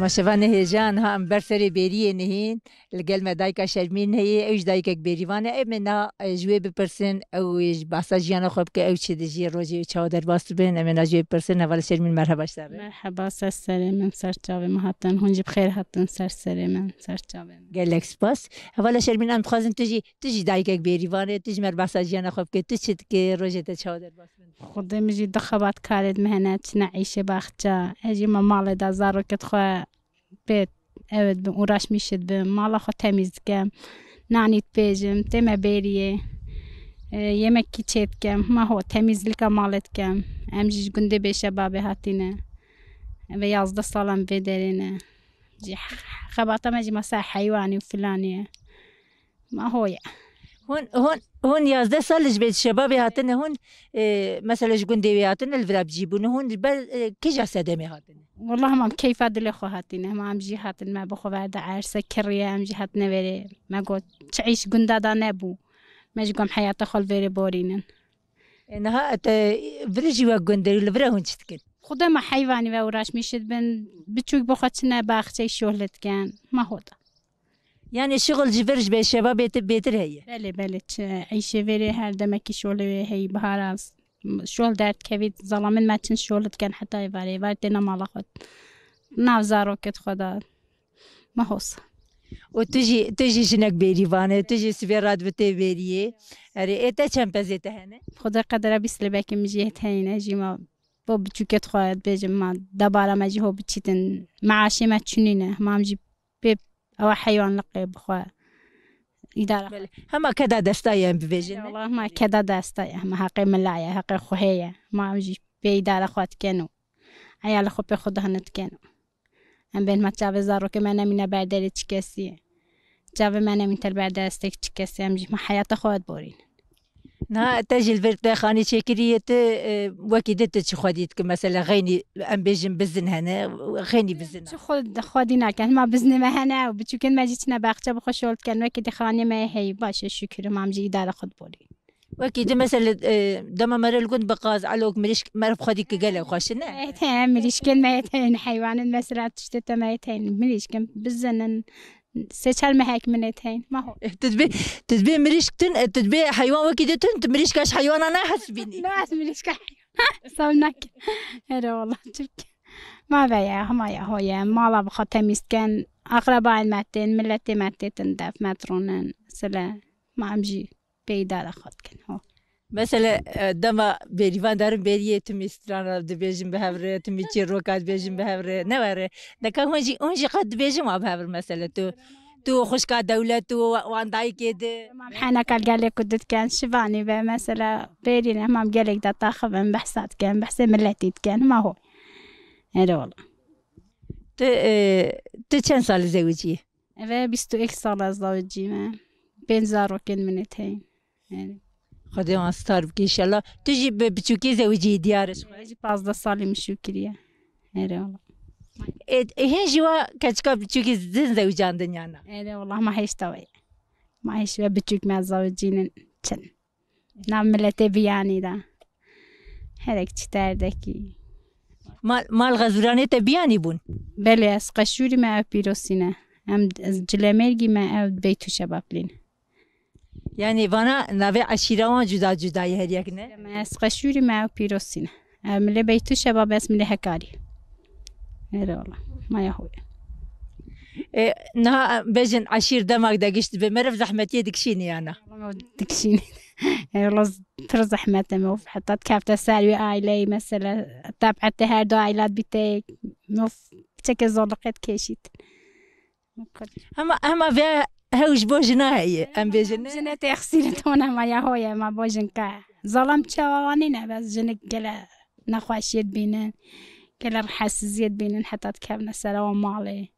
تماشاوان هیجان ها ام برسری بیریه نهین لگل مدایکا شرمین هی اوج دایکک بیریوانه امنا جوی بپرسن او بحثا جیانا خوب که او چه دجی روزی چادر باست بین امنا جوی بپرسن اول شرمین مرحبا شتابه مرحبا سر من سرچاوه مهاتن هونجی بخیر هاتن سر من سرچاوه گلک سپاس اول شرمین ام خواستم تجی دایکک بیریوانه تجی مر بحثا جیانا خوب که تجی که روزی چادر باست خود میجی دخوات کارد مهنت نعیشه باخچه اجی ما مال دزارو کت خو بیت evet ben uğraşmışım mala xo temizkem nanit pejim tema beriye yemek kitchetkem ma ho temizlik amaletkem emjiş günde beşe babe hatine ve yazda salam bederine خبطة ماجي مساء حيواني وفلانية ما هو يا هون يازده سالش بيت شبابي هاتن هون مثلا شكون ديوي هاتن الفرا بجيبون هون كيجا سدمي هاتن والله ما كيف هذا خو هاتين ما امجي هاتن ما بخو بعد عرسه كريه امجي هات نوري ما قلت تعيش قندا دا نبو ما جيكم حياته خل فيري بورينن انها فرجي وقندري الفرا هون تشتكن خدا ما حيواني وراش مشيت بن بتشوك بخوتنا باختي شغلت كان ما هو ده يعني شغل جبرج بين الشباب بيتر هي بله عيشه فيري هر دمكي شغل هي بهاراز شغل دارت كبيت ظلمن ما تن شغلت كان حتى يفاري وارتنا مالخت نافزارو كت خدا ما هوس وتجي جنك بيريفانه تجي سفيرات بتي بيريه اري اتا كم بزيت هنا خدا قدر بيسل باك مجيت هنا جيما بو بتشكت خد بيجم ما دبارة ما جي هو بتشتن معاشي ما تشنينه ما مجي بيب او حيوان لقيب خو إدارة هما كذا دستايا بفيجن والله ما كذا دستايا ما حقي ملايا حقي خوهية ما مجي بإدارة خوات كانوا عيال خو بخدها نتكانوا ام بين ما تجاوز زارو كمان من بعد تشكسي جاوب من من بعد استك تشكسي ام ما حياته خوات بورين نا تجي الفرت خاني شكرية وكيدت تشخديت مثلا غيني ام بيجن بزن هنا غيني بزن شو خدينا كان ما بزن ما هنا وبتشكن ما جيتنا باخته بخشولت كان وكيد خاني ما هي باش شكر ما مجي دار خد بوري وكيد مثلا دما مر الكون بقاز علوك مريش مرف خديك قال خوشنا هي مريش كان ما يتين حيوان مثلا تشتت ما يتين مريش كان بزن سيشال مهاك من يتين ما هو تدبي مريش تن تدبي حيوان وكيد تن مريش كاش حيوان انا حسبيني لا مريش كاش صونك هذا والله تبكي ما بيا هما يا هو يا مالا بختميس كان اقرباء الماتين ملتي ماتي تندف ماترونن سلا ما امجي بيدار اخذ كان هو مثلا دما بيريفان دارم بيريه تميسترانا دبيجن بهبره تميتشي روكات بيجن بهبره نوره دكا هونجي قد بيجن ما بهبر مثلا تو خشكا دولة تو وانداي كده حنا قال لك كنت كان شفاني مثلا بيرينا ما قال لك دا طاخب بحثات كان بحث ملتي كان ما هو هذا والله تو چند سال زوجی؟ و 21 سال از زوجی من بین زاروکن منتين يعني خدي ما ستار بك ان شاء الله تجي بتشوكي زوجي ديارش يجي 15 سال مشوكريه هذا والله هين جوا كاتشكا بتشوكي زين زوجان دنيانا هذا والله ما هيش توي ما هيش بتشوك مع زوجين تن نعمل تبياني ده هذاك تشتاردكي مال غزرانه تبياني بون بله از قشوری ما پیروسینه هم از جلمرگی ما بیتو شباب لین يعني فانا نوع عشيرة جدا جدا هريك نه ما از قشوری ما پیروسینه ملی بیتو شباب اسم ملی هکاری هذا والله ما يهوي نه بجن عشير دماغ دقشت بمرف زحمتي دكشيني انا دكشيني والله ترى زحمته موف حطت كافته سالوي عائلة مثلا تابعت هر دو عائلات بيتك موف تك زلقت كيشيت اما في هوش بوجنا هي ام بجن جنة تخسيرت هنا ما يهوي ما بوجن كا ظلمت شوانينا بس جنك قلا نخواشيت بينن قلا حساسيت بينن حطت كافنا سلام مالي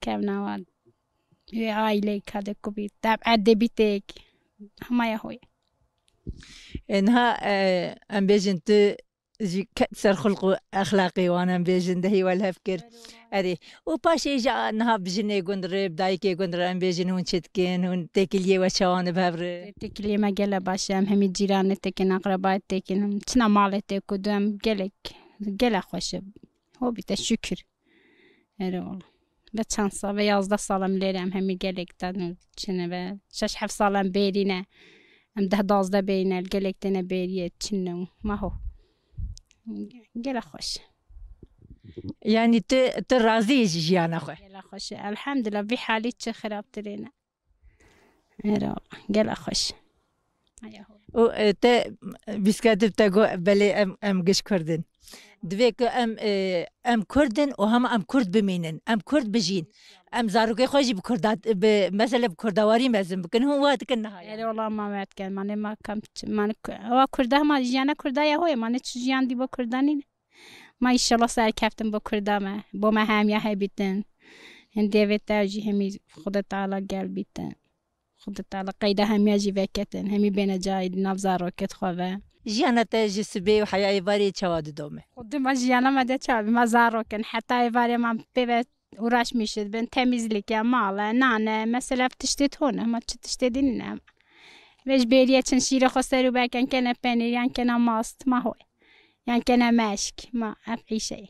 كافنا واد عائلة كذا كبير تابعت بيتك ما يهوي انها ام بيجن تو جي كسر خلق اخلاقي وانا بيجن دهي ولا فكر اري وباشي جا انها بجني غندر بدايكي غندر ام بيجن هون تشتكين هون تكليه وشوان بهبر تكليه ما قال باشا هم جيران تكن اقربات تكن تنا مالته قدام قالك قال خوش هو بتشكر والله به چند سال به 11 سالم لیرم همی گلکتن چنه و 6-7 سالم برینه ام 10-12 بینه گلکتنه بریه چنه ما هو گله خوش يعني ترازي جيانا خو گله خوش الحمدلله بی حالی چه خراب ترینه والله گله خوش و ت بيسكاتب تاغو بلي ام قش كردن دويك ام كردن وهم ام كرد بمينن ام كرد بجين ام زاروكي خوجي بكردات مثلا بكردواري مزم بكن هو وقت كنا والله ما وقت كان ماني ما كم ماني هو كرده ما جيانا كرده يا هو ماني جيان دي بكردانين ما ان شاء الله سر كفتم بكرده ما با ما هم يا هبيتن هندي بتاجي همي خدا تعالى قال بيتن خدا تعالى قيده هم يجي وكتن همي بين جاي نفزارو كت خواه جيانا تاجي سبي وحياة إيباري چواد دومه خود ما جیانا مده چه ما زارو کن حتی ایواری من به uğraş میشد ben temizlik ya mala nane mesela tiştet hone ama tiştedin ne veç beriye için şire خسرو بکن کنه پنیر یان کنه ماست ما هو یان کنه مشک ما افعی شی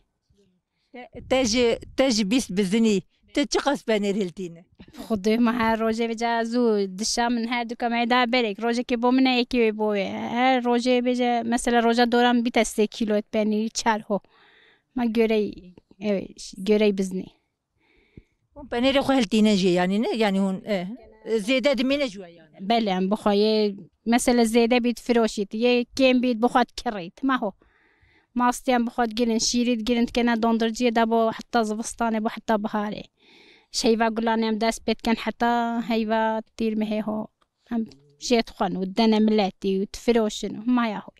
تاجي بيس بزني تشقص بنير هلتينه خود ما هر روزه بجا زو دشا من هر دو کمی برک روزه که با من یکی بوه هر روزه بجا مثلا روزه دورم بیت 3 کیلو پنیر چرخو ما göre بزني بنير خو هلتينه جي يعني هون زيادة دمينه جوا يعني بله ام بخوای مثلا زیاده بید فروشید یه کم بید بخواد کرید ما هو ماستی هم بخواد گیرن شیرید گیرن کنه دندرجی ده با حتی زبستانه با حتی بهاره شیوا گلانه هم دست بید کن حتی هیوا تیر مهی هو هم جیت خون و دنه ملتی و تفروشن ما یا هو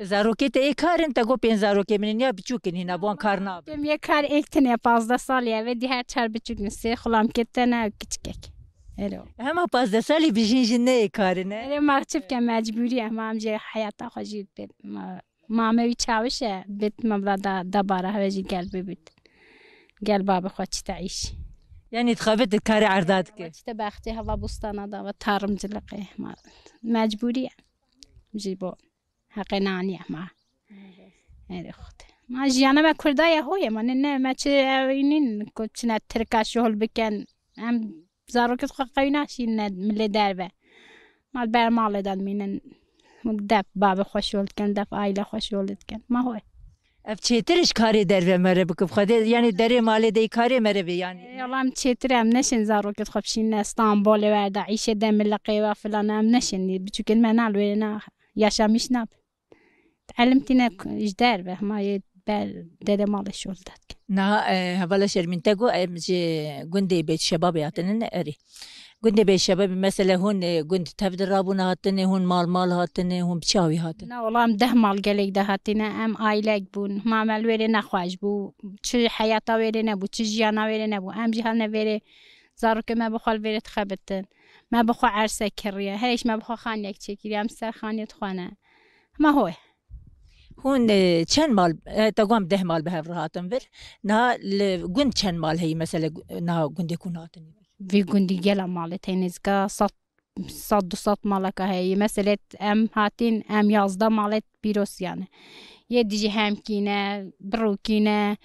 زاروكي تي كارن تاغو بين زاروكي من يا بچوكن هنا بون كارنا Dem ye kar ektine 15 sal ya ve diğer çar buçuk nesi xulam ketene küçük. Ero. هما 15 سالي بيجين جنة كارن Ero mahcup ke mecburi ama amca hayata xajit bit. Ma me çavşe bit mabla da bara heveci gel bit. Gel baba xoç تعيش. يعني تخافت كاري عرضاتك İşte baxti hava bustana da ve tarımcılık mecburi. جيبو حقناني ما هذا خد ما جيانا ما كردايا هويا ما نن ما تشينين كنت نتركا شغل بكن هم زاروك تخقينا شين من اللي داربه ما البار مال دان مين دف باب خوشولد كان دف عائلة خوشولد كان ما هو افتشيترش كاري دربه مره بكب خدي يعني دري مالي دي كاري مره يعني يلا متشتري ام نشن زاروك تخبشين اسطنبول وردا عيشه دم لقيوا فلان ام نشن بتشكل منال وينا yaşamış nab. تعلمتنا جدار به ما يبال دادا مال شولدك. نا هبلا شرمنتاجو أمجي جندي بيت شباب يعطينا أري. جندي بيت شباب مثلا هون جندي تفد رابونا هاتني هون مال هاتني هون بشاوي هاتني. نا والله مده مال قليك ده هاتنا أم عائلة بون ما عمل ويرنا خواج بو شو حياته ويرنا بو شو جيانا ويرنا بو أم جهالنا وير زارك ما بخال وير تخبتن ما بخو عرسه كريه هيش ما بخو خانيك تشكري أم سر خانية خانة ما هو هون چند مال تقوم 10 مال به هاتن بر نه گند چند مال هي مثلا نه گندی کن هاتن في گندی گلا مال تینزگا صد مالك هي مثلا ام هاتين ام 11 مالت بيروس يعني يدجي هم كينا بروكينا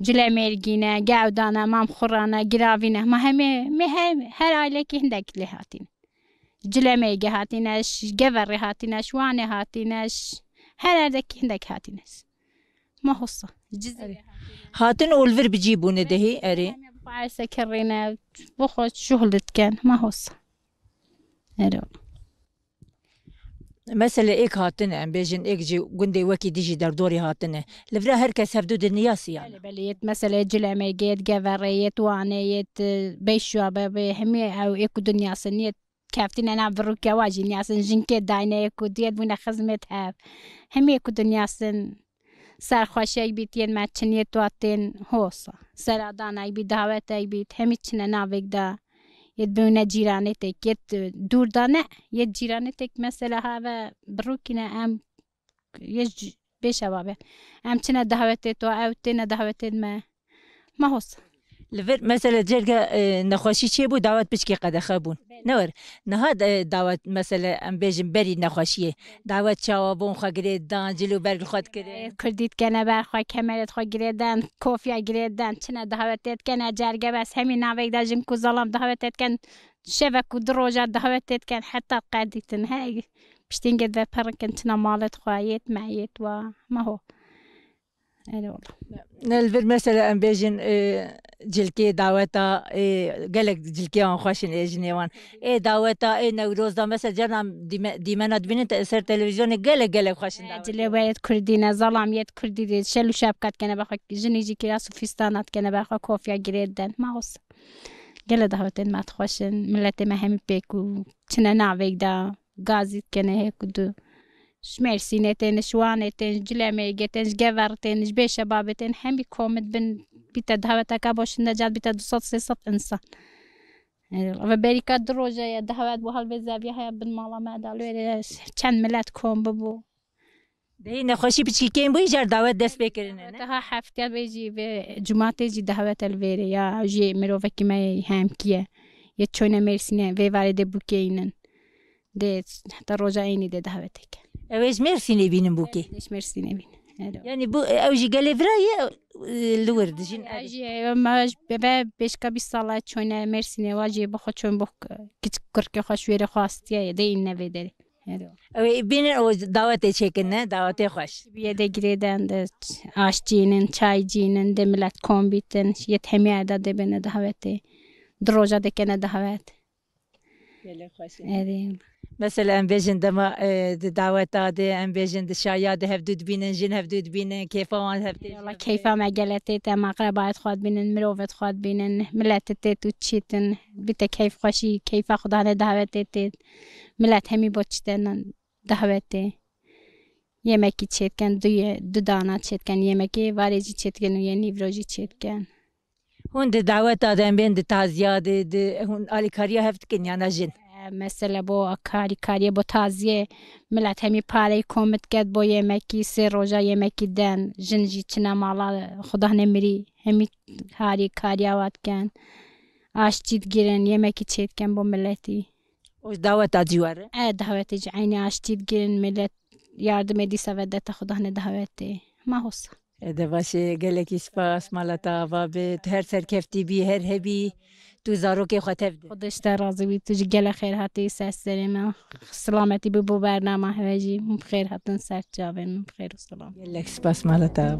جلمرگینه گودانه مام خورانه گراوینه ما همه هر عائله که هندک له هاتین جلمرگ هاتینش گور هاتینش وانه هاتینش هر دک هندک هاتینش ما خصه هاتن اولور بجيبونه دهي اري عايزه كرينا بخوت شغلت كان ما خصه ارو مثلا ايك هاتنه ام بيجن ايك جي گندي وكي ديجي در دوري هاتنه لفرا هركس هفدو دنياسي يعني بليت مثلا جلمرگيت گوريت وانيت بيشوا بهمي او ايكو دنياسنيت كافتين انا بروك واجي نياسن جنكي داينه ايكو ديت بنا خدمتها همي ايكو دنياسن سرخوشی بیتین مچنیت تواتین هوسا سرادانای بی دعوتای بیت همیچنه ناوگدا ید بونه جیرانه تک ید دور دانه ید جیرانه تک مثلا ها بروکینه ام یج بشوابه ام چنه دعوت تو او تنه دعوت ما هوسا لفر مثلا جرگا نخوشی چی بود دعوت بچکی قد خبون نور نها دعوت مثلا ام بیجن بری نخوشیه دعوت چاوابون خوا گریدان جلو برگ خود کرد کردیت کنه برخوا کمرت خوا گریدن کوفیا گریدن چنه دعوتت کنه جرگه بس همین نوید داشتیم که ظلم دعوتت کن شبک و دروجه دعوتت کن حتی قدیتن هی پشتین قد و پرکن چنه مالت خواهیت معیت و ما هو نلفر مثلا ام بیجن جلکی دعوتا گلک جلکی آن خوشن اجنیوان دعوتا نوروز دا مثلا جرام دیمنات بینن سر تلویزیون گلک خوشن دعوت جلویت کردی ظلم یت کردی شلو شبکت کنه بخوا جنیجی که راسو فستانات کنه بخوا کوفیا گریدن ما هوس گله دعوت ما خوشن ملت ما همی پیکو چنه ناویگ دا گازیت کنه هکدو شمرسینتن شوانتن جلميگتن جورتن جبه شبابتن همي كومد بن بيتا دعوتا كابوش نجات بيتا 200-300 انسان و بريكا دروجه يا دعوات بو هالبزاويه هيا بن مالا ما دالو چند ملت كوم ببو دهی نخوشی بچی کیم بوی جر دعوت دست بکرنه تا هفته بيجي جمعه جي دعوت الويري يا جي مروفكي ما هم كيه يا چونه مرسينه و وارد بوكينن ده حتى روجايني ده دعوتك اوش مرسینی بینم بوکی ليش مرسي نبين يعني بو اوجي قال براي الورد جين اجي ما بيش كبي صلاة چونه مرسي واجي بخو چون بخ كرك خوش وير خواستي ده این نویدری او بینن او دعوت چکنه دعوت خوش بیاده گریدن ده آشجینن چایجینن ده ملت کامبیتن یه همی عدد بینه دعوته دروجه ده کنه دعوت مثلا ام بیجن دما دعوت داده ام بیجن د شاید هفدود بینن جن هفدود بینن کیفا وان هفته والله كيفا ما قالت تا ما قربات خود بينن مروفت خود بينن ملت تيتو تشيتن بيتا كيف خوشي كيف خدانه دعوت تيت ملت همي بوچتن دعوت yemeki çetken dudağına çetken yemeki varıcı çetken yeni vroji çetken هون د دعوت دادن بین د تازیه د هون الیکاریا هفت کنیانا جن مثلا بو کاری بو تازیه ملت همی پاره کومت کرد بو یمکی سه روزا یمکی دن جنجی چنا مالا خدا نمیری همی کاری آوات کن آشتید گیرن یمکی چید کن بو ملتی و دعوت دادیواره دعوت جعینی آشتید گیرن ملت yardım ediyse ve de خدا ne daveti mahus باشه گلکی سپاس مالتا و به هر سرکفتی بی هر هبی تو زارو که خاطر خودش در راضی بی تو گل خیر هاتی سلامتی سلامتی بو برنامه هجی خیر هاتن سر جاون خیر و سلام گلک سپاس مالتا